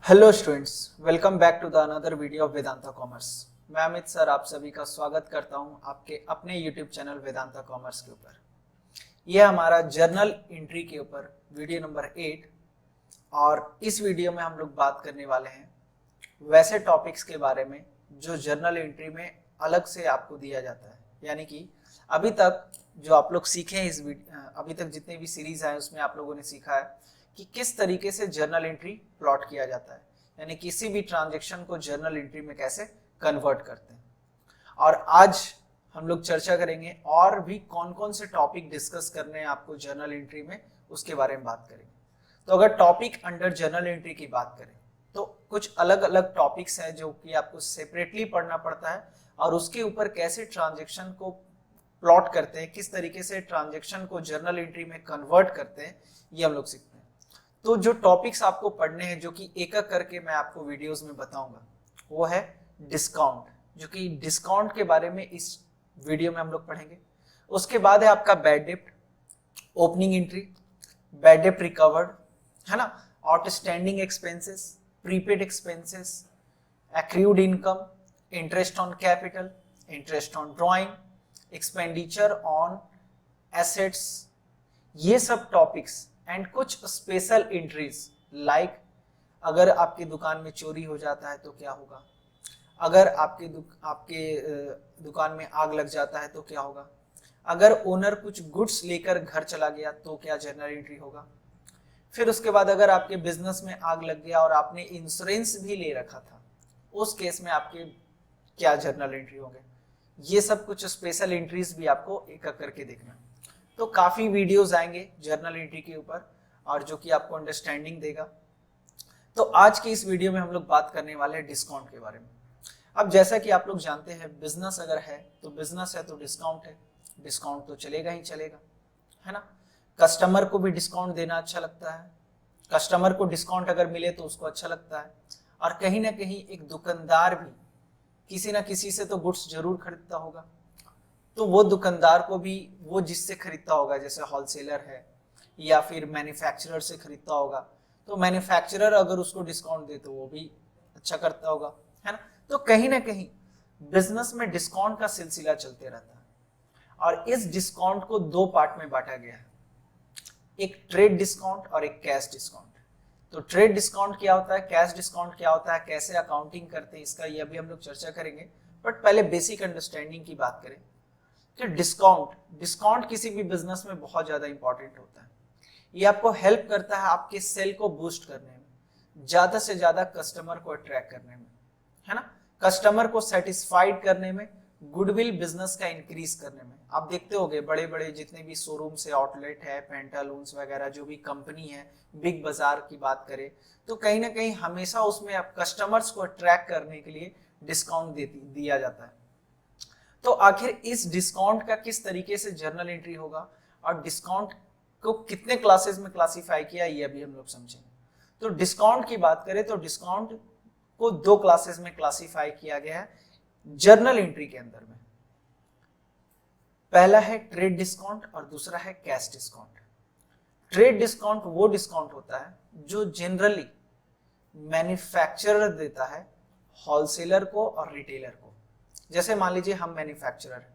Hello students, welcome back to the another video of Vedanta commerce. मैं Amit sir आप सभी का स्वागत करता हूं आपके अपने यूट्यूब चैनल वेदांता कॉमर्स के ऊपर। यह हमारा जर्नल एंट्री के ऊपर वीडियो नंबर 8 और इस वीडियो में हम लोग बात करने वाले हैं वैसे टॉपिक्स के बारे में जो जर्नल एंट्री में अलग से आपको दिया जाता है। यानी कि अभी तक जो आप लोग सीखे हैं अभी तक जितने भी सीरीज आए उसमें आप लोगों ने सीखा है कि किस तरीके से जर्नल एंट्री प्लॉट किया जाता है, यानी किसी भी ट्रांजैक्शन को जर्नल एंट्री में कैसे कन्वर्ट करते हैं। और आज हम लोग चर्चा करेंगे और भी कौन कौन से टॉपिक डिस्कस करने हैं आपको जर्नल एंट्री में, उसके बारे में बात करेंगे। तो अगर टॉपिक अंडर जर्नल एंट्री की बात करें तो कुछ अलग अलग टॉपिक्स हैं जो कि आपको सेपरेटली पढ़ना पड़ता है और उसके ऊपर कैसे ट्रांजैक्शन को प्लॉट करते हैं, किस तरीके से ट्रांजैक्शन को जर्नल एंट्री में कन्वर्ट करते हैं, ये हम लोग सीखते हैं। तो जो टॉपिक्स आपको पढ़ने हैं, जो कि एक एक करके मैं आपको वीडियोस में बताऊंगा, वो है डिस्काउंट, जो कि डिस्काउंट के बारे में इस वीडियो में हम लोग पढ़ेंगे। उसके बाद है आपका बैड डेप्ट, ओपनिंग एंट्री, बैड डेप्ट रिकवर्ड, है ना, outstanding expenses, prepaid expenses, accrued income, interest on capital, interest on drawing, expenditure on assets, ये सब टॉपिक्स एंड कुछ स्पेशल एंट्रीज लाइक अगर आपकी दुकान में चोरी हो जाता है तो क्या होगा, अगर आपके दुकान में आग लग जाता है तो क्या होगा, अगर ओनर कुछ गुड्स लेकर घर चला गया तो क्या जर्नल एंट्री होगा। फिर उसके बाद अगर आपके बिजनेस में आग लग गया और आपने इंश्योरेंस भी ले रखा था, उस केस में आपके क्या जर्नल एंट्री होंगे। ये सब कुछ स्पेशल एंट्रीज भी आपको एक एक करके देखना। तो काफी वीडियोस आएंगे जर्नल एंट्री के ऊपर और जो कि आपको अंडरस्टैंडिंग देगा। तो आज की इस वीडियो में हम लोग बात करने वाले हैं डिस्काउंट के बारे में। अब जैसा कि आप लोग जानते हैं, बिजनेस अगर है तो बिजनेस है तो डिस्काउंट है, डिस्काउंट तो चलेगा ही चलेगा, है ना। कस्टमर को भी डिस्काउंट देना अच्छा लगता है, कस्टमर को डिस्काउंट अगर मिले तो उसको अच्छा लगता है। और कहीं ना कहीं एक दुकानदार भी किसी ना किसी से तो गुड्स जरूर खरीदता होगा, तो वो दुकानदार को भी वो जिससे खरीदता होगा, जैसे होलसेलर है या फिर मैन्युफैक्चरर से खरीदता होगा, तो मैन्युफैक्चरर अगर उसको डिस्काउंट दे तो वो भी अच्छा करता होगा, है ना। तो कहीं ना कहीं बिजनेस में डिस्काउंट का सिलसिला चलते रहता है और इस डिस्काउंट को दो पार्ट में बांटा गया है, एक ट्रेड डिस्काउंट और एक कैश डिस्काउंट। तो ट्रेड डिस्काउंट क्या होता है, कैश डिस्काउंट क्या होता है, कैसे अकाउंटिंग करते हैं, इसका ये अभी हम लोग चर्चा करेंगे। बट पहले बेसिक अंडरस्टैंडिंग की बात करें कि डिस्काउंट किसी भी बिजनेस में बहुत ज्यादा इंपॉर्टेंट होता है। ये आपको हेल्प करता है आपके सेल को बूस्ट करने में, ज्यादा से ज्यादा कस्टमर को अट्रैक्ट करने में, है ना, कस्टमर को सेटिस्फाइड करने में, गुडविल बिजनेस का इंक्रीज करने में। आप देखते होंगे बड़े बड़े जितने भी शोरूम से आउटलेट है, पेंटालून्स वगैरह जो भी कंपनी है, बिग बाजार की बात करें तो कहीं ना कहीं हमेशा उसमें आप कस्टमर्स को अट्रैक्ट करने के लिए डिस्काउंट दिया जाता है। तो आखिर इस डिस्काउंट का किस तरीके से जर्नल एंट्री होगा और डिस्काउंट को कितने क्लासेस में क्लासिफाई किया, ये अभी हम लोग समझेंगे। तो डिस्काउंट की बात करें तो डिस्काउंट को दो क्लासेस में क्लासिफाई किया गया है जर्नल एंट्री के अंदर में। पहला है ट्रेड डिस्काउंट और दूसरा है कैश डिस्काउंट। ट्रेड डिस्काउंट वो डिस्काउंट होता है जो जनरली मैन्युफैक्चरर देता है होलसेलर को और रिटेलर को। जैसे मान लीजिए हम मैन्युफैक्चरर हैं,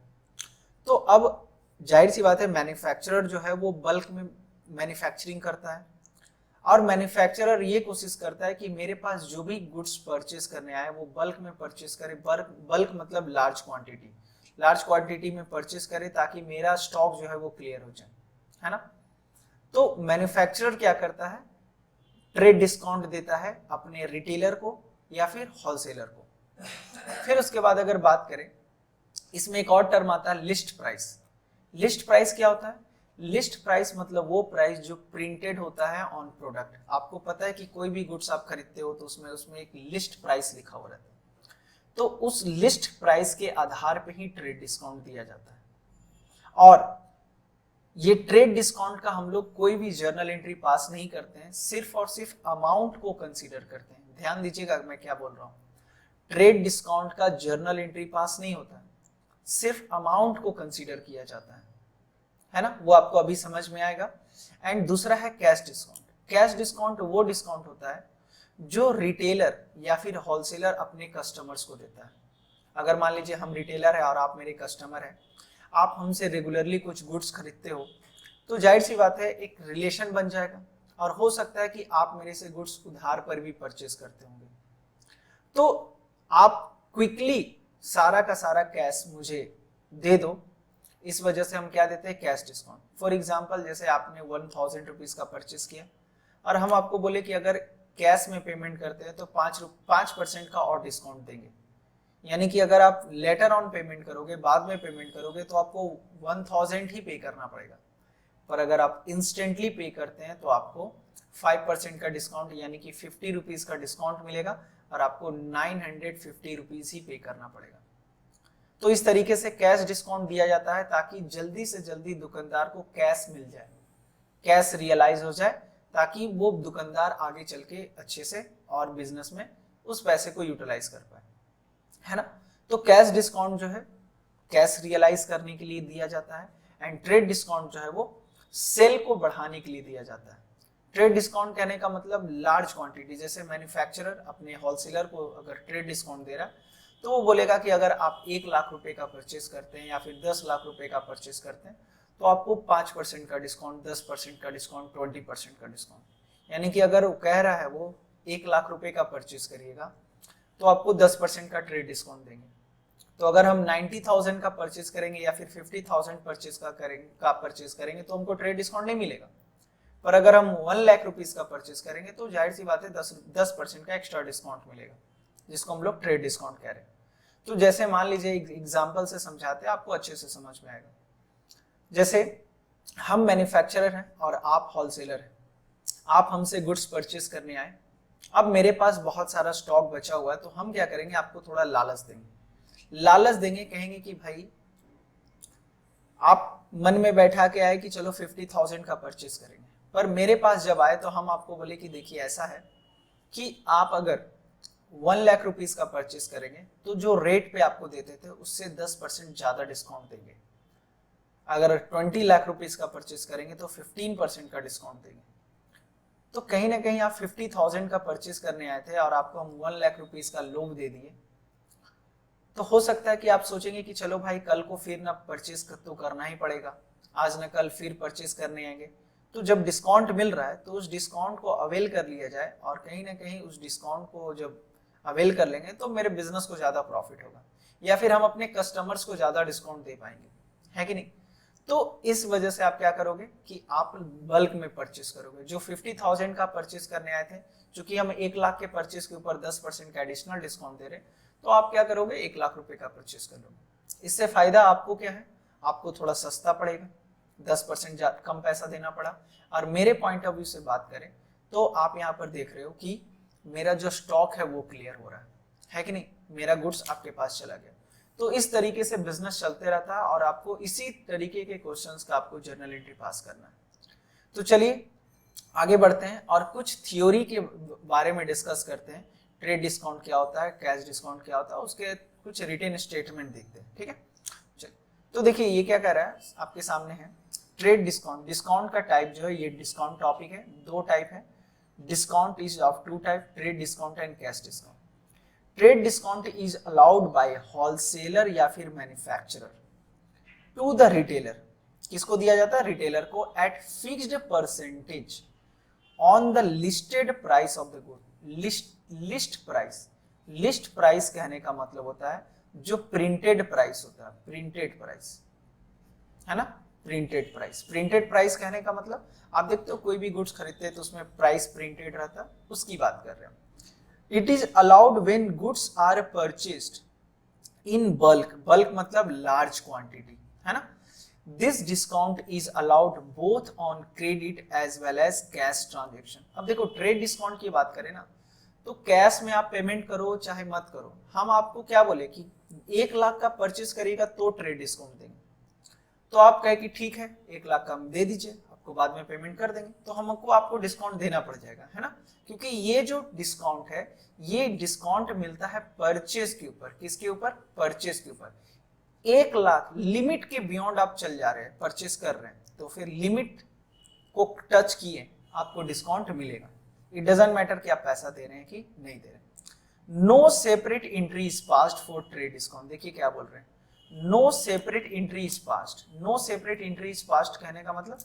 तो अब जाहिर सी बात है मैन्युफैक्चरर जो है वो बल्क में मैन्युफैक्चरिंग करता है और मैन्युफैक्चरर ये कोशिश करता है कि मेरे पास जो भी गुड्स परचेस करने आए वो बल्क में परचेस करे। बल्क मतलब लार्ज क्वांटिटी में परचेस करे ताकि मेरा स्टॉक जो है वो क्लियर हो जाए, है ना। तो मैन्युफैक्चरर क्या करता है, ट्रेड डिस्काउंट देता है अपने रिटेलर को या फिर होलसेलर को। फिर उसके बाद अगर बात करें, इसमें एक और टर्म आता है लिस्ट प्राइस। लिस्ट प्राइस क्या होता है, लिस्ट प्राइस मतलब वो प्राइस जो प्रिंटेड होता है ऑन प्रोडक्ट। आपको पता है कि कोई भी गुड्स आप खरीदते हो तो उसमें एक लिस्ट प्राइस लिखा हुआ रहता है, तो उस लिस्ट प्राइस के आधार पे ही ट्रेड डिस्काउंट दिया जाता है। और ये ट्रेड डिस्काउंट का हम लोग कोई भी जर्नल एंट्री पास नहीं करते हैं, सिर्फ और सिर्फ अमाउंट को कंसीडर करते हैं। ध्यान दीजिएगा मैं क्या बोल रहा हूँ, ट्रेड डिस्काउंट का जर्नल एंट्री पास नहीं होता है, सिर्फ अमाउंट को कंसीडर किया जाता है ना, वो आपको अभी समझ में आएगा। एंड दूसरा है कैश डिस्काउंट। कैश डिस्काउंट वो डिस्काउंट होता है जो रिटेलर या फिर होलसेलर अपने कस्टमर्स को देता है। अगर मान लीजिए हम रिटेलर है और आप मेरे कस्टमर हैं, आप हमसे रेगुलरली कुछ गुड्स खरीदते हो, तो जाहिर सी बात है एक रिलेशन बन जाएगा और हो सकता है कि आप मेरे से गुड्स उधार पर भी परचेज करते होंगे। तो आप क्विकली सारा का सारा कैश मुझे दे दो, इस वजह से हम क्या देते हैं, कैश डिस्काउंट। फॉर एग्जांपल जैसे आपने 1000 रुपीज का परचेस किया और हम आपको बोले कि अगर कैश में पेमेंट करते हैं तो 5% का और डिस्काउंट देंगे। यानी कि अगर आप लेटर ऑन पेमेंट करोगे, बाद में पेमेंट करोगे, तो आपको 1000 ही पे करना पड़ेगा। पर अगर आप इंस्टेंटली पे करते हैं तो आपको 5% का डिस्काउंट यानी कि 50 रुपीज का डिस्काउंट मिलेगा और आपको 950 रुपीज ही पे करना पड़ेगा। तो इस तरीके से कैश डिस्काउंट दिया जाता है ताकि जल्दी से जल्दी दुकानदार को कैश मिल जाए, कैश रियलाइज हो जाए, ताकि वो दुकानदार आगे चल के अच्छे से और बिजनेस में उस पैसे को यूटिलाइज कर पाए, है ना। तो कैश डिस्काउंट जो है कैश रियलाइज करने के लिए दिया जाता है, एंड ट्रेड डिस्काउंट जो है वो सेल को बढ़ाने के लिए दिया जाता है। ट्रेड डिस्काउंट कहने का मतलब लार्ज क्वांटिटी, जैसे मैन्युफैक्चरर अपने होलसेलर को अगर ट्रेड डिस्काउंट दे रहा है तो वो बोलेगा कि अगर आप 1 लाख रुपए का परचेस करते हैं या फिर 10 लाख रुपए का परचेस करते हैं तो आपको 5% का डिस्काउंट, 10% का डिस्काउंट, 20% का डिस्काउंट। यानी कि अगर वो कह रहा है वो 1 लाख रुपए का परचेस करिएगा तो आपको 10% का ट्रेड डिस्काउंट देंगे। तो अगर हम 90,000 का परचेस करेंगे या फिर 50,000 परचेस करेंगे तो हमको ट्रेड डिस्काउंट नहीं मिलेगा। पर अगर हम 1 लाख रुपीज का परचेस करेंगे तो जाहिर सी बात है 10% का एक्स्ट्रा डिस्काउंट मिलेगा, जिसको हम लोग ट्रेड डिस्काउंट कह रहे हैं। तो जैसे मान लीजिए एग्जांपल से समझाते हैं, आपको अच्छे से समझ में आएगा। जैसे हम मैन्युफैक्चरर हैं और आप होलसेलर हैं, आप हमसे गुड्स परचेस करने आए, अब मेरे पास बहुत सारा स्टॉक बचा हुआ है, तो हम क्या करेंगे, आपको थोड़ा लालच देंगे, कहेंगे कि भाई आप मन में बैठा के आए कि चलो 50,000 का परचेस करेंगे। पर मेरे पास जब आए तो हम आपको बोले कि देखिए ऐसा है कि आप अगर 1 लाख रुपीज का परचेस करेंगे तो जो रेट पे आपको देते थे उससे 10% ज्यादा डिस्काउंट देंगे। अगर 20 लाख रुपीज का परचेस करेंगे तो 15% का डिस्काउंट देंगे। तो कहीं ना कहीं आप 50,000 का परचेस करने आए थे और आपको हम 1 लाख रुपीज का लोन दे दिए, तो हो सकता है कि आप सोचेंगे कि चलो भाई कल को फिर ना परचेस तो करना ही पड़ेगा, आज न कल फिर परचेस करने आएंगे। तो जब डिस्काउंट मिल रहा है तो उस डिस्काउंट को अवेल कर लिया जाए, और कहीं ना कहीं उस डिस्काउंट को जब अवेल कर लेंगे तो मेरे बिजनेस को ज्यादा प्रॉफिट होगा, या फिर हम अपने कस्टमर्स को ज्यादा डिस्काउंट दे पाएंगे, है कि नहीं। तो इस वजह से आप क्या करोगे कि आप बल्क में परचेस करोगे। जो 50,000 का परचेस करने आए थे, चूंकि हम 1 लाख के परचेस के ऊपर 10% का एडिशनल डिस्काउंट दे रहे, तो आप क्या करोगे, 1 लाख रुपए का परचेस कर लोगे। इससे फायदा आपको क्या है, आपको थोड़ा सस्ता पड़ेगा, 10% कम पैसा देना पड़ा। और मेरे पॉइंट ऑफ व्यू से बात करें तो आप यहाँ पर देख रहे हो कि मेरा जो स्टॉक है वो क्लियर हो रहा है कि नहीं, मेरा गुड्स आपके पास चला गया। तो इस तरीके से बिजनेस चलते रहता है और आपको इसी तरीके के क्वेश्चंस का आपको जर्नल एंट्री पास करना है। तो चलिए आगे बढ़ते हैं और कुछ थ्योरी के बारे में डिस्कस करते हैं। ट्रेड डिस्काउंट क्या होता है, कैश डिस्काउंट क्या होता है, उसके कुछ रिटेन स्टेटमेंट देखते हैं, ठीक है। चलिए, तो देखिए ये क्या कह रहा है, आपके सामने है ट्रेड डिस्काउंट। डिस्काउंट का टाइप जो है, ये डिस्काउंट टॉपिक है, 2 टाइप है। Discount is of 2 type, trade discount and cash discount. Trade discount is allowed by wholesaler या फिर मैन्युफैक्चरर टू द रिटेलर। किसको दिया जाता है, रिटेलर को, at fixed percentage on the listed price of the good. List price कहने का मतलब होता है जो प्रिंटेड प्राइस होता है, प्रिंटेड प्राइस, है ना। प्रिंटेड प्राइस कहने का मतलब आप देखते हो कोई भी गुड्स खरीदते हैं तो उसमें प्राइस प्रिंटेड रहता है, उसकी बात कर रहे हैं। It is allowed when goods are purchased in bulk मतलब लार्ज क्वांटिटी, है ना। This discount is allowed both on credit as well as cash transaction. अब देखो ट्रेड डिस्काउंट की बात करें ना, तो कैश में आप पेमेंट करो चाहे मत करो, हम आपको क्या बोले कि 1 लाख का परचेस करिएगा तो ट्रेड डिस्काउंट देंगे। तो आप कहे कि ठीक है 1 लाख का हम दे दीजिए, आपको बाद में पेमेंट कर देंगे, तो हमको आपको डिस्काउंट देना पड़ जाएगा, है ना। क्योंकि ये जो डिस्काउंट है, ये डिस्काउंट मिलता है परचेस के ऊपर। किसके ऊपर, परचेस के ऊपर। 1 लाख लिमिट के बियॉन्ड आप चल जा रहे हैं, परचेस कर रहे हैं, तो फिर लिमिट को टच किए आपको डिस्काउंट मिलेगा। इट डजंट मैटर कि आप पैसा दे रहे हैं कि नहीं दे रहे। No separate entry is passed for trade discount, देखिए क्या बोल रहे हैं, no separate entry is passed. No separate entry is passed कहने का मतलब,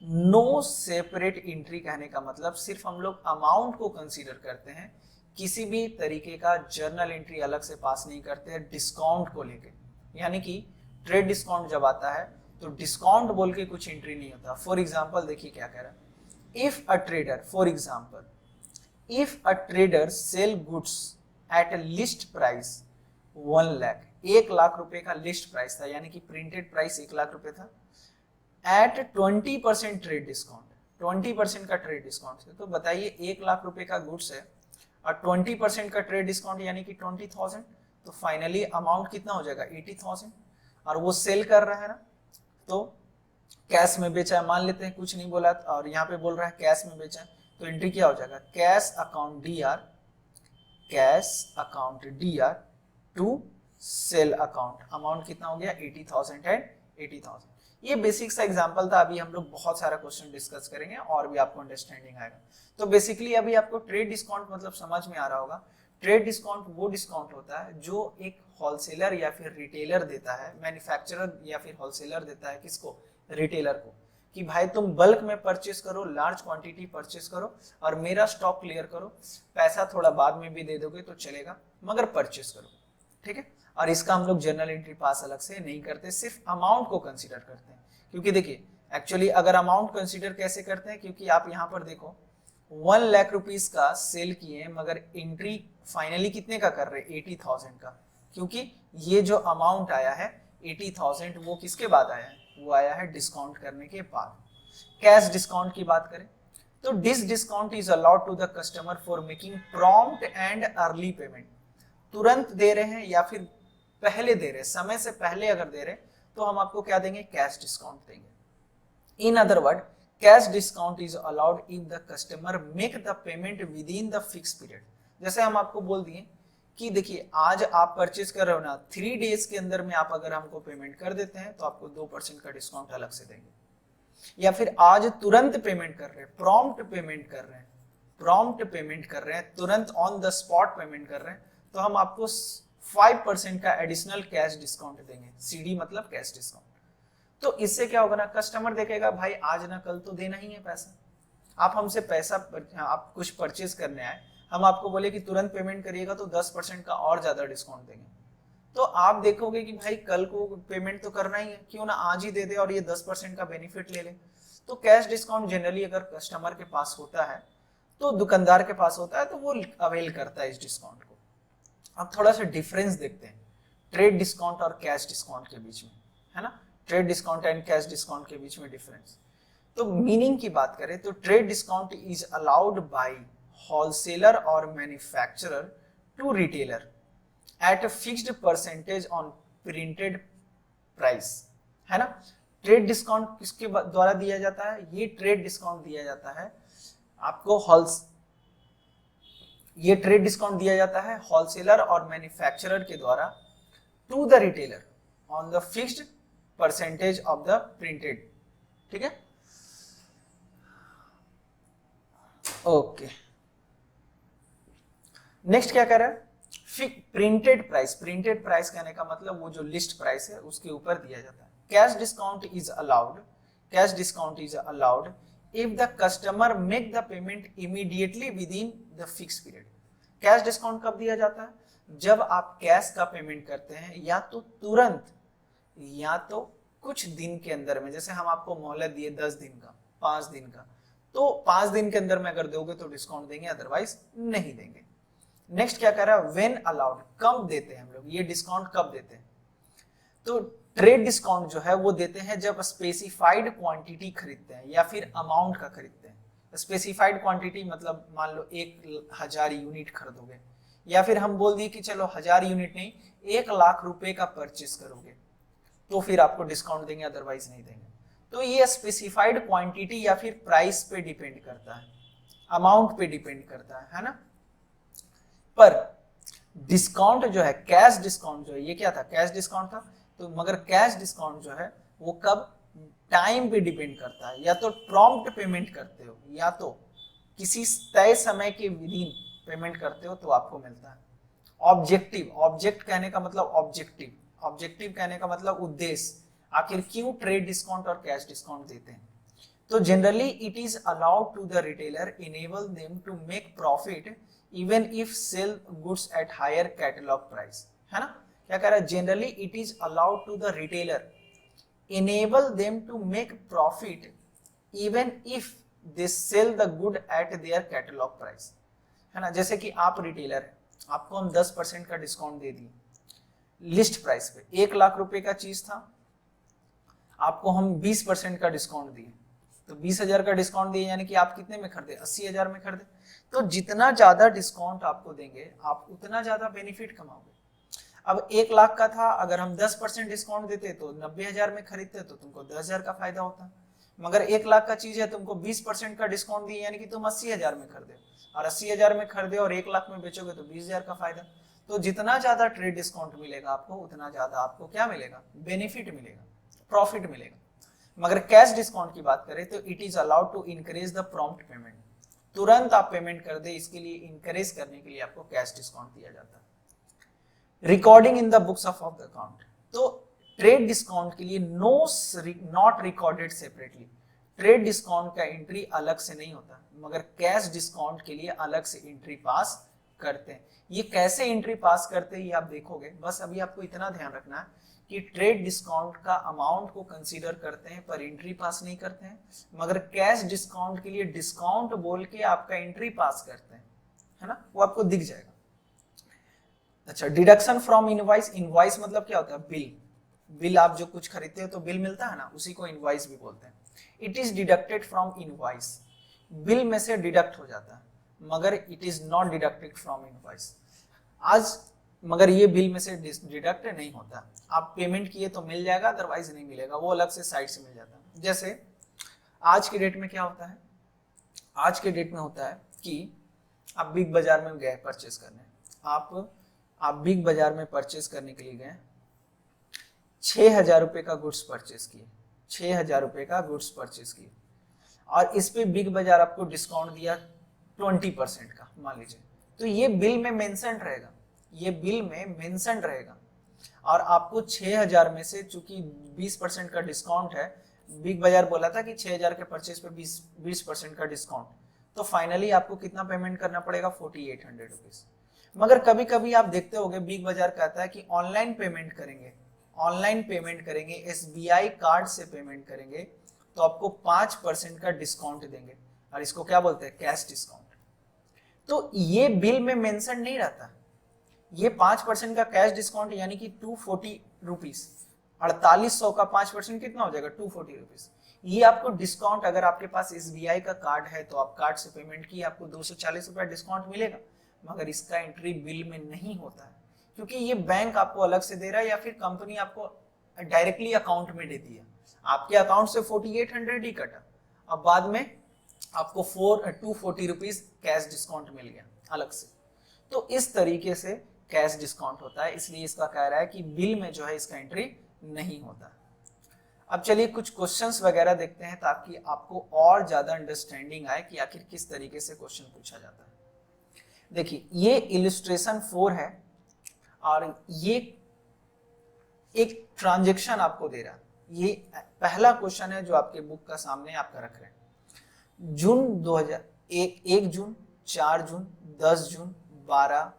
नो सेपरेट एंट्री कहने का मतलब सिर्फ हम लोग अमाउंट को कंसीडर करते हैं, किसी भी तरीके का जर्नल एंट्री अलग से पास नहीं करते हैं डिस्काउंट को लेके। यानी कि ट्रेड डिस्काउंट जब आता है तो डिस्काउंट बोल के कुछ एंट्री नहीं होता। फॉर एग्जांपल देखिए क्या कह रहा है, if a trader, for example if a trader cell goods at a list price 1 lakh, 1 lakh रुपए का लिस्ट प्राइस था, यानी कि प्रिंटेड प्राइस 1 लाख रुपए था, एट 20% ट्रेड डिस्काउंट, 20% का ट्रेड डिस्काउंट है। तो बताइए 1 लाख रुपए का गुड्स है और 20% का ट्रेड डिस्काउंट यानी कि 20,000, तो फाइनली अमाउंट कितना हो जाएगा 80,000। और वो सेल कर रहा है ना, तो कैश में बेचा है, मान लेते हैं कुछ नहीं बोला और यहाँ पे बोल रहा है कैश में बेचा है, तो एंट्री क्या हो जाएगा, cash account DR, cash account DR to sale account, amount कितना हो गया 80,000 एंड 80,000। ये बेसिक सा एग्जांपल था, अभी हम लोग बहुत सारा क्वेश्चन डिस्कस करेंगे और भी आपको अंडरस्टैंडिंग आएगा। तो बेसिकली अभी आपको ट्रेड डिस्काउंट मतलब समझ में आ रहा होगा। ट्रेड डिस्काउंट वो डिस्काउंट होता है जो एक होलसेलर या फिर रिटेलर देता है, मैन्युफैक्चरर या फिर होलसेलर देता है किसको, रिटेलर को, कि भाई तुम बल्क में परचेस करो, लार्ज क्वांटिटी परचेस करो और मेरा स्टॉक क्लियर करो, पैसा थोड़ा बाद में भी दे दोगे तो चलेगा मगर परचेस करो, ठीक है। और इसका हम लोग जर्नल एंट्री पास अलग से नहीं करते, सिर्फ अमाउंट को कंसीडर करते हैं। क्योंकि देखिए एक्चुअली अगर अमाउंट कंसीडर कैसे करते हैं, क्योंकि आप यहाँ पर देखो 1 लाख रुपीस का सेल किए मगर एंट्री फाइनली कितने का कर रहे हैं 80,000 का, क्योंकि ये जो अमाउंट आया है 80,000 वो किसके बाद आया है, वो आया है डिस्काउंट करने के बाद। कैश डिस्काउंट की बात करें तो this discount is allowed to the customer for making prompt and early payment, तुरंत दे रहे हैं या फिर पहले दे रहे हैं, समय से पहले अगर दे रहे हैं तो हम आपको क्या देंगे, कैश डिस्काउंट देंगे। In other word cash discount is allowed if the customer make the payment with in the fix period. जैसे हम आपको बोल दिए कि देखिए आज आप परचेज कर रहे हो ना, 3 डेज के अंदर में आप अगर हमको पेमेंट कर देते हैं तो आपको 2% का डिस्काउंट अलग से देंगे। या फिर आज तुरंत पेमेंट कर रहे हैं, प्रॉम्प्ट पेमेंट कर रहे हैं, प्रॉम्प्ट पेमेंट कर रहे हैं, तुरंत ऑन द स्पॉट पेमेंट कर रहे हैं, तो हम आपको 5% का एडिशनल कैश डिस्काउंट देंगे। सीडी मतलब कैश डिस्काउंट। तो इससे क्या होगा ना, कस्टमर देखेगा भाई आज ना कल तो देना ही है पैसा, आप हमसे पैसा आप कुछ परचेज करने आए, हम आपको बोले कि तुरंत पेमेंट करिएगा तो 10% का और ज्यादा डिस्काउंट देंगे, तो आप देखोगे कि भाई कल को पेमेंट तो करना ही है, क्यों ना आज ही दे दे और ये 10% का बेनिफिट ले ले। तो कैश डिस्काउंट जनरली अगर कस्टमर के पास होता है तो दुकानदार के पास होता है तो वो अवेल करता है इस डिस्काउंट को। अब थोड़ा सा डिफरेंस देखते हैं ट्रेड डिस्काउंट और कैश डिस्काउंट के बीच में, है ना, trade discount and cash discount के बीच में डिफरेंस। तो मीनिंग की बात करें तो trade discount is allowed by wholesaler और manufacturer to retailer at a fixed percentage on printed price, है ना। ट्रेड डिस्काउंट किसके द्वारा दिया जाता है, ये ट्रेड डिस्काउंट दिया जाता है आपको ये ट्रेड डिस्काउंट दिया जाता है होलसेलर और मैन्युफैक्चरर के द्वारा to the retailer on the fixed percentage of the printed, ठीक है। ओके, नेक्स्ट क्या कह रहा है, प्रिंटेड प्राइस। प्रिंटेड प्राइस कहने का मतलब वो जो लिस्ट प्राइस है उसके ऊपर दिया जाता है। Cash discount is allowed, cash discount is allowed if the customer make the payment immediately within the fixed period। Cash discount कब दिया जाता है, जब आप कैश का पेमेंट करते हैं या तो तुरंत या तो कुछ दिन के अंदर में, जैसे हम आपको मोहलत दिए 10 दिन का, 5 दिन का, तो 5 दिन के अंदर में अगर दोगे तो डिस्काउंट देंगे, अदरवाइज नहीं देंगे। नेक्स्ट क्या कह रहा है, व्हेन अलाउड, कब देते हैं हम लोग ये डिस्काउंट, कब देते हैं, तो ट्रेड डिस्काउंट जो है वो देते हैं जब स्पेसिफाइड क्वांटिटी खरीदते हैं या फिर अमाउंट का खरीदते हैं। स्पेसिफाइड क्वांटिटी मतलब मान लो 1000 यूनिट खरीदोगे, या फिर हम बोल दिए कि चलो 1000 यूनिट नहीं 1 लाख रुपए का परचेस करोगे, तो फिर आपको डिस्काउंट देंगे, अदरवाइज नहीं देंगे। तो ये स्पेसिफाइड क्वांटिटी या फिर प्राइस पे डिपेंड करता है, अमाउंट पे डिपेंड करता है ना। पर डिस्काउंट जो है, कैश डिस्काउंट जो है, ये क्या था, कैश डिस्काउंट था, तो मगर कैश डिस्काउंट जो है वो कब, टाइम पे डिपेंड करता है, या तो प्रॉम्प्ट पेमेंट करते हो या तो किसी तय समय के विदिन पेमेंट करते हो तो आपको मिलता है। ऑब्जेक्टिव, ऑब्जेक्ट कहने का मतलब ऑब्जेक्टिव, ऑब्जेक्टिव कहने का मतलब उद्देश्य, आखिर क्यों ट्रेड डिस्काउंट और कैश डिस्काउंट देते हैं। तो generally it is allowed to the retailer, enable them to make profit even if sell goods at higher catalogue price, है ना। क्या कह रहा है, generally it is allowed to the retailer, enable them to make profit even if they sell the good at their catalog price, है ना। जैसे कि आप रिटेलर है, आपको हम 10% का डिस्काउंट दे दिए लिस्ट प्राइस पे, 1,00,000 रुपए का चीज था, आपको हम 20% का डिस्काउंट दिए, तो 20,000 का डिस्काउंट दिए, यानी कि आप कितने में खरीदे, 80,000 में खरीदे। तो जितना ज्यादा डिस्काउंट आपको देंगे आप उतना ज्यादा बेनिफिट कमाओगे। अब 1,00,000 का था, अगर हम 10% डिस्काउंट देते तो 90,000 में खरीदते तो तुमको 10,000 का फायदा होता। मगर 1,00,000 का चीज है, तुमको 20% का डिस्काउंट दिए, यानी कि तुम 80,000 में खरीदे, और 80,000 में खरीदे और 1,00,000 में बेचोगे तो 20,000 का फायदा। तो जितना ज्यादा ट्रेड डिस्काउंट मिलेगा आपको, उतना ज्यादा आपको क्या मिलेगा, बेनिफिट मिलेगा, प्रॉफिट मिलेगा। मगर कैश डिस्काउंट की बात करें तो it is allowed to encourage the prompt payment, तुरंत आप पेमेंट कर दे, इसके लिए इंकरेज करने के लिए आपको कैश डिस्काउंट दिया जाता है। Recording in the books of the account, तो ट्रेड डिस्काउंट के लिए not recorded separately, trade discount का एंट्री अलग से नहीं होता, मगर कैश डिस्काउंट के लिए अलग से एंट्री पास करते हैं। ये कैसे एंट्री पास करते हैं ये आप देखोगे, बस अभी आपको इतना ध्यान रखना है कि ट्रेड डिस्काउंट का अमाउंट को कंसीडर करते हैं पर एंट्री पास नहीं करते हैं, मगर कैश डिस्काउंट के लिए डिस्काउंट बोल के आपका एंट्री पास करते हैं, है ना, वो आपको दिख जाएगा। अच्छा, डिडक्शन फ्रॉम इनवॉइस, इनवॉइस मतलब क्या होता है, बिल, बिल आप जो कुछ खरीदते हो तो बिल मिलता है ना, उसी को इनवॉइस भी बोलते हैं। It is deducted from invoice, bill में से डिडक्ट हो जाता है, मगर it is not deducted from invoice. आज मगर ये बिल में से डिडक्ट नहीं होता, आप पेमेंट किए तो मिल जाएगा, अदरवाइज नहीं मिलेगा, वो अलग से साइड से मिल जाता है। जैसे आज के डेट में क्या होता है, आज के डेट में होता है कि आप बिग बाजार में गए परचेस करने, आप बिग बाजार में परचेस करने के लिए गए, 6,000 रुपए का गुड्स परचेस किए, 6,000 रुपए का गुड्स परचेस किए, और इस पे बिग बाजार आपको डिस्काउंट दिया 20% का मान लीजिए, तो ये बिल में मेंशन रहेगा, ये बिल में मेंशन रहेगा, और आपको 6,000 में से चूंकि 20% का डिस्काउंट है, बिग बाजार बोला था कि 6,000 के परचेस पे 20% का डिस्काउंट, तो फाइनली आपको कितना पेमेंट करना पड़ेगा, 4,800 रुपीज। मगर कभी कभी आप देखते होंगे बिग बाजार कहता है कि ऑनलाइन पेमेंट करेंगे, ऑनलाइन पेमेंट करेंगे, एसबीआई कार्ड से पेमेंट करेंगे तो आपको 5% का डिस्काउंट देंगे, और इसको क्या बोलते हैं, कैश डिस्काउंट। तो ये बिल में मेंशन नहीं रहता, ये 5% का कैश डिस्काउंट यानी कि 240 रुपीज, 4,800 का 5% कितना हो जाएगा, 240 रुपीज। ये आपको डिस्काउंट, अगर आपके पास एसबीआई का कार्ड है तो आप कार्ड से पेमेंट किए, आपको 240 रुपया डिस्काउंट मिलेगा, मगर इसका एंट्री बिल में नहीं होता है, क्योंकि ये बैंक आपको अलग से दे रहा है या फिर कंपनी आपको डायरेक्टली अकाउंट में देती है। आपके अकाउंट से 4,800 ही कटा, अब बाद में आपको 240 रुपीज कैश डिस्काउंट मिल गया अलग से। तो इस तरीके से कैश डिस्काउंट होता है, इसलिए इसका कह रहा है कि बिल में जो है इसका एंट्री नहीं होता। अब चलिए कुछ क्वेश्चंस वगैरह देखते हैं ताकि आपको और ज्यादा अंडरस्टैंडिंग आए कि आखिर किस तरीके से क्वेश्चन पूछा जाता है। देखिए ये इलिस्ट्रेशन 4 है और ये एक ट्रांजैक्शन आपको दे रहा है, ये पहला क्वेश्चन है जो आपके बुक का सामने आपका रख रहे हैं। जून 2001, 1 जून, 4 जून, 10 जून, 12,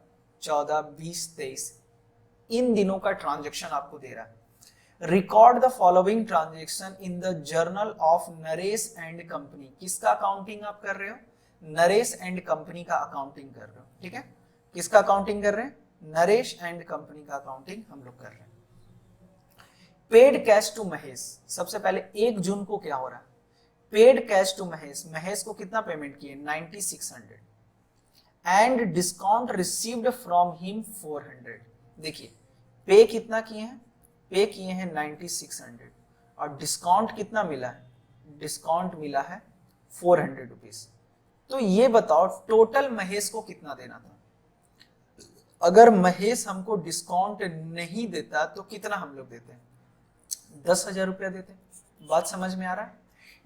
14, 20, 23 इन दिनों का ट्रांजैक्शन आपको दे रहा है। Record the following transaction in the journal of Naresh and company. किसका अकाउंटिंग आप कर रहे हो, नरेश एंड कंपनी का अकाउंटिंग कर रहे हो, ठीक है। किसका अकाउंटिंग कर रहे हैं, नरेश एंड कंपनी का अकाउंटिंग हम लोग कर रहे हैं। पेड कैश टू महेश, सबसे पहले 1 जून को क्या हो रहा है, paid cash to Mahesh, Mahesh को कितना पेमेंट किए 9600 and discount received from him 400। देखिए पे कितना किए हैं, पे किए हैं 9600 और डिस्काउंट कितना मिला है, डिस्काउंट मिला है 400 रुपीज। तो ये बताओ टोटल महेश को कितना देना था। अगर महेश हमको डिस्काउंट नहीं देता तो कितना हम लोग देते हैं, 10,000 रुपया देते। बात समझ में आ रहा है,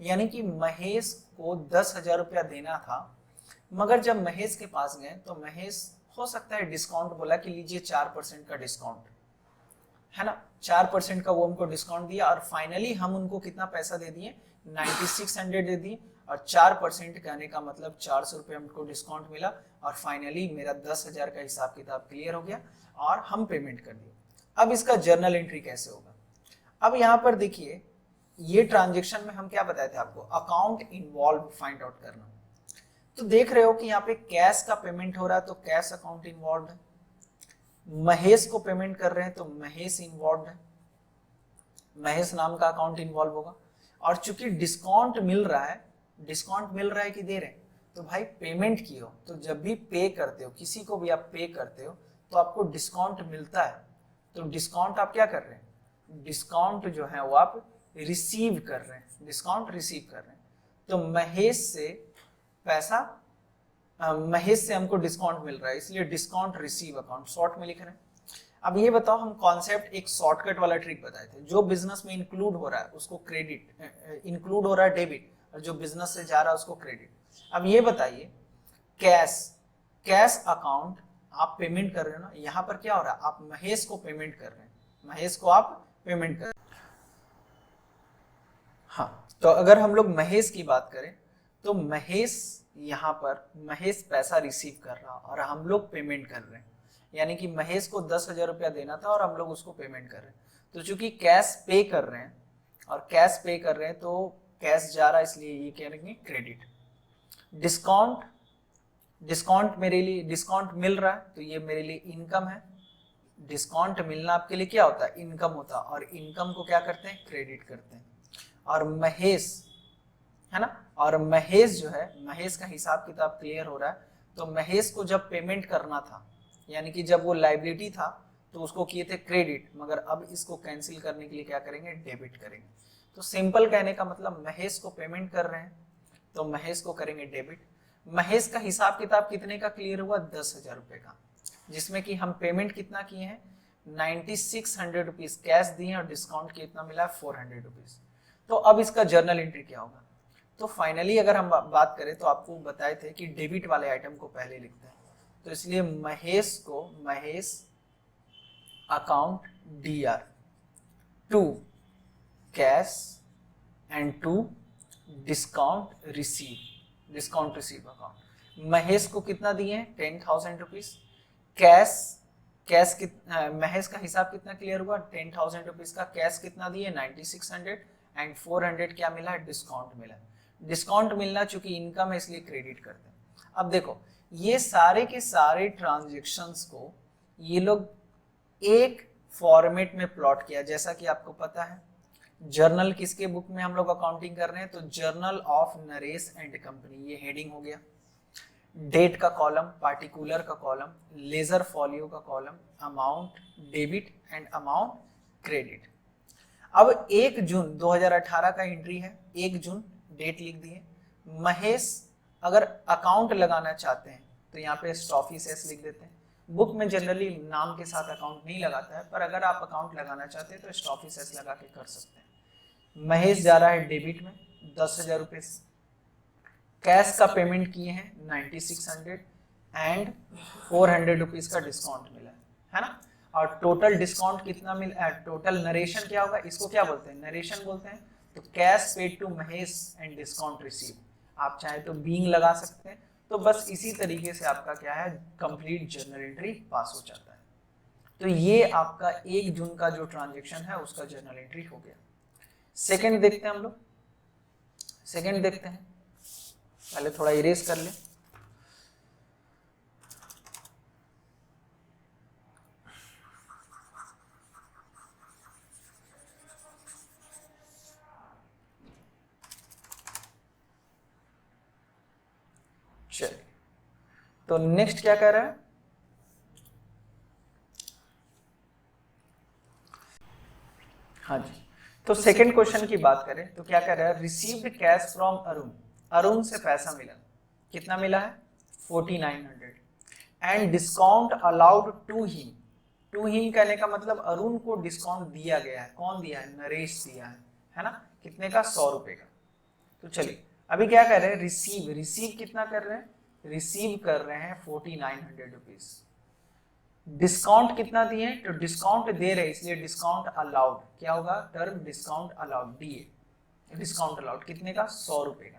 यानी कि महेश को 10,000 रुपया देना था मगर जब महेश के पास गए तो महेश हो सकता है डिस्काउंट बोला कि लीजिए 4% का डिस्काउंट, है ना, 4% का वो हमको डिस्काउंट दिया और फाइनली हम उनको कितना पैसा दे दिए, 9600 दे दिए और 4% कहने का मतलब 400 रुपये हमको डिस्काउंट मिला और फाइनली मेरा 10,000 का हिसाब किताब क्लियर हो गया और हम पेमेंट कर दिए। अब इसका जर्नल एंट्री कैसे होगा? अब यहाँ पर देखिए, ये ट्रांजेक्शन में हम क्या बताए थे आपको, अकाउंट इन्वॉल्व फाइंड आउट करना। तो देख रहे हो कि यहाँ पे कैश का पेमेंट हो रहा है तो कैश अकाउंट इन्वॉल्व है, महेश को पेमेंट कर रहे हैं तो महेश इन्वॉल्व है, महेश नाम का अकाउंट इन्वॉल्व होगा। और चूंकि डिस्काउंट मिल रहा है, डिस्काउंट मिल रहा है कि दे रहे हैं, तो भाई पेमेंट की हो तो जब भी पे करते हो, किसी को भी आप पे करते हो तो आपको डिस्काउंट मिलता है, तो डिस्काउंट आप क्या कर रहे हैं, डिस्काउंट जो है वो आप रिसीव कर रहे हैं, डिस्काउंट रिसीव कर रहे हैं। तो महेश से पैसा, महेश से हमको डिस्काउंट मिल रहा है इसलिए डिस्काउंट रिसीव अकाउंट शॉर्ट में लिख रहे हैं। अब ये बताओ, हम कॉन्सेप्ट एक शॉर्टकट वाला ट्रिक बताए थे, जो बिजनेस में इंक्लूड हो रहा है उसको क्रेडिट, इंक्लूड हो रहा है डेबिट, और जो बिजनेस से जा रहा है उसको क्रेडिट। अब ये बताइए, कैश, कैश अकाउंट आप पेमेंट कर रहे हो ना, यहाँ पर क्या हो रहा है, आप महेश को पेमेंट कर रहे हैं, महेश को आप पेमेंट कर रहे हैं। हाँ, तो अगर हम लोग महेश की बात करें तो महेश, यहाँ पर महेश पैसा रिसीव कर रहा और हम लोग पेमेंट कर रहे हैं, यानी कि महेश को 10,000 रुपया देना था और हम लोग उसको पेमेंट कर रहे हैं। तो चूंकि कैश पे कर रहे हैं और कैश पे कर रहे हैं तो कैश जा रहा है, इसलिए ये क्या लिखेंगे, क्रेडिट। डिस्काउंट, डिस्काउंट मेरे लिए, डिस्काउंट मिल रहा है तो ये मेरे लिए इनकम है, डिस्काउंट मिलना आपके लिए क्या होता है, इनकम होता है, और इनकम को क्या करते हैं, क्रेडिट करते हैं। और महेश, है ना, और महेश जो है, महेश का हिसाब किताब क्लियर हो रहा है, तो महेश को जब पेमेंट करना था, यानी कि जब वो लायबिलिटी था तो उसको किए थे क्रेडिट, मगर अब इसको कैंसिल करने के लिए क्या करेंगे, डेबिट करेंगे। तो सिंपल कहने का मतलब महेश को पेमेंट कर रहे हैं तो महेश को करेंगे डेबिट। महेश का हिसाब किताब कितने का क्लियर हुआ, 10,000 रुपए का, जिसमें कि हम पेमेंट कितना किए हैं, 9600 रुपीज कैश दिए और डिस्काउंट कितना मिला, 400 रुपीज। तो अब इसका जर्नल एंट्री क्या होगा? तो फाइनली अगर हम बात करें तो आपको बताए थे कि डेबिट वाले आइटम को पहले लिखते हैं, तो इसलिए महेश को, Mahesh account DR to cash and to discount receive, discount receive account. Mahesh को कितना दिए हैं, 10,000 रुपीज। कैश, कैश महेश का हिसाब कितना क्लियर हुआ, 10,000 रुपीज का। कैश कितना दिए, 9600 एंड 400 क्या मिला, डिस्काउंट मिला। डिस्काउंट मिलना चूंकि इनकम है इसलिए क्रेडिट करते हैं। अब देखो, ये सारे के सारे ट्रांजेक्शंस को ये लोग एक फॉर्मेट में प्लॉट किया, जैसा कि आपको पता है जर्नल किसके बुक में हम लोग अकाउंटिंग कर रहे हैं, तो journal of Naresh and company, ये हेडिंग हो गया। डेट का कॉलम, पार्टिकुलर का कॉलम, लेजर फॉलियो का column, amount debit and amount credit. अब 1 जून 2018 का एंट्री है, 1 जून डेट लिख दिए। महेश अगर अकाउंट लगाना चाहते हैं तो यहाँ पे स्टॉफी सेस लिख देते हैं। बुक में जनरली नाम के साथ अकाउंट नहीं लगाता है, पर अगर आप अकाउंट लगाना चाहते हैं तो स्टॉफी सेस लगा के कर सकते हैं। महेश जा रहा है डेबिट में 10,000 रुपये, कैश का पेमेंट किए हैं 9600 एंड 400 रुपीज का डिस्काउंट मिला है ना। और टोटल डिस्काउंट कितना मिला, टोटल नरेशन क्या होगा, इसको क्या बोलते हैं, नरेशन बोलते हैं। तो cash paid to Mahesh and discount receive, आप चाहे तो बीइंग लगा सकते हैं। तो बस इसी तरीके से आपका क्या है, कंप्लीट जर्नल एंट्री पास हो जाता है। तो ये आपका 1 जून का जो ट्रांजेक्शन है उसका जर्नल एंट्री हो गया। सेकंड देखते हैं हम लोग, सेकंड देखते हैं, पहले थोड़ा इरेज कर ले। चलिए, तो नेक्स्ट क्या कह रहा है, हाँ जी, तो सेकंड क्वेश्चन की बात करें तो क्या कह रहा है, received cash from Arun, Arun से पैसा मिला, कितना मिला है 4900 and discount allowed to him, to him कहने का मतलब अरुण को डिस्काउंट दिया गया है, कौन दिया है, नरेश दिया है ना, कितने का, 100 रुपए का। तो चलिए अभी क्या कर रहे हैं, रिसीव, रिसीव कितना कर रहे हैं रिसीव कर रहे हैं 4900 रुपीज। डिस्काउंट कितना दिए? तो डिस्काउंट दे रहे इसलिए डिस्काउंट अलाउड, क्या होगा term discount allowed, DA discount allowed कितने का? 100 रुपए का।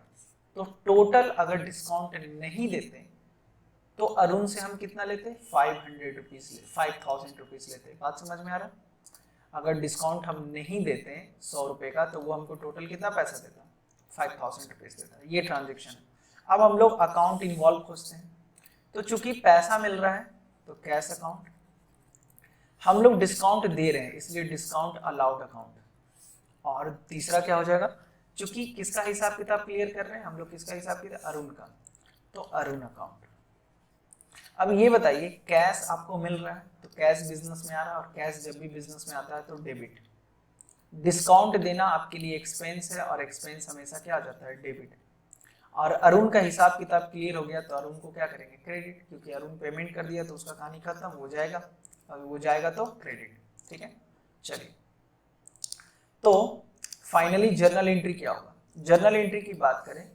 तो टोटल अगर डिस्काउंट नहीं देते तो अरुण से हम कितना लेते? 500 रुपीज, 5000 रुपीज लेते। बात समझ में आ रहा है? अगर डिस्काउंट हम नहीं देते 100 रुपए का तो वो हमको टोटल कितना पैसा देता? 5000 रुपीज देता। ये ट्रांजेक्शन है। अब हम लोग अकाउंट इन्वॉल्व खोजते हैं। तो चूंकि पैसा मिल रहा है तो कैश अकाउंट, हम लोग डिस्काउंट दे रहे हैं इसलिए डिस्काउंट अलाउड अकाउंट, और तीसरा क्या हो जाएगा? चूंकि किसका हिसाब किताब क्लियर कर रहे हैं हम लोग, किसका हिसाब किताब? अरुण का, तो अरुण अकाउंट। अब ये बताइए कैश आपको मिल रहा है तो कैश बिजनेस में आ रहा है, और कैश जब भी बिजनेस में आता है तो डेबिट। डिस्काउंट देना आपके लिए एक्सपेंस है और एक्सपेंस हमेशा क्या आ जाता है? डेबिट। और अरुण का हिसाब किताब क्लियर हो गया तो अरुण को क्या करेंगे? क्रेडिट, क्योंकि अरुण पेमेंट कर दिया तो उसका कहानी खत्म हो जाएगा, अभी वो जाएगा तो क्रेडिट। ठीक है, चलिए तो फाइनली जर्नल एंट्री क्या होगा? जर्नल एंट्री की बात करें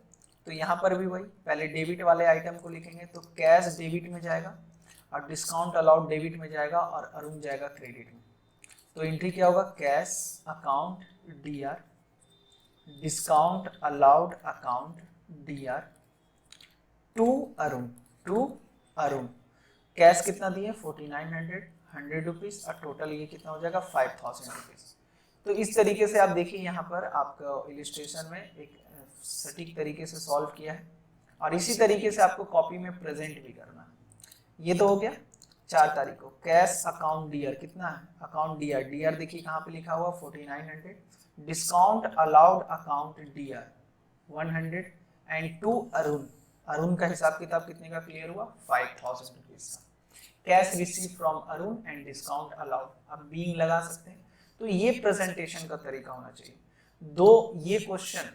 तो यहाँ पर भी वही, पहले डेबिट वाले आइटम को लिखेंगे तो कैश डेबिट में जाएगा और डिस्काउंट अलाउड डेबिट में जाएगा और अरुण जाएगा क्रेडिट में। तो एंट्री क्या होगा? Cash account DR, discount allowed account DR to Arun. Cash कितना दिए? 4900 रुपीज और टोटल ये कितना हो जाएगा? 5000 रुपीज। तो इस तरीके से आप देखिए यहाँ पर आपका इलिस्ट्रेशन में एक सटीक तरीके से सॉल्व किया है, और इसी तरीके से आपको कॉपी में प्रेजेंट भी करना है। ये तो हो गया 4 तारीख को। कैश अकाउंट डीआर कितना है? अकाउंट डीआर देखिए कहाँ पे लिखा हुआ? 4900। Discount allowed account DR 100 and to Arun का हिसाब किताब कितने का क्लियर हुआ? 5000 रुपीज का। Cash receive from Arun and discount allowed, अब बीइंग लगा सकते हैं। तो ये प्रेजेंटेशन का तरीका होना चाहिए। दो ये क्वेश्चन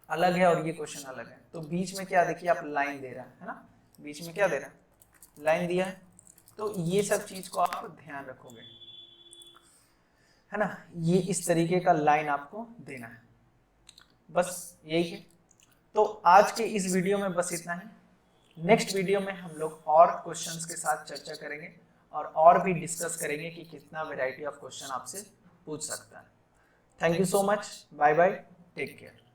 अलग है और ये क्वेश्चन अलग है, तो बीच में क्या देखिए आप लाइन दे रहा है ना, बीच में क्या दे रहा है? लाइन दिया है। तो ये सब चीज को आप ध्यान रखोगे, है ना, ये इस तरीके का लाइन आपको देना है, बस यही है। तो आज के इस वीडियो में बस इतना ही। नेक्स्ट वीडियो में हम लोग और क्वेश्चंस के साथ चर्चा करेंगे और भी डिस्कस करेंगे कि कितना वैरायटी ऑफ क्वेश्चन आपसे पूछ सकता है। Thank you so much, bye bye, take care.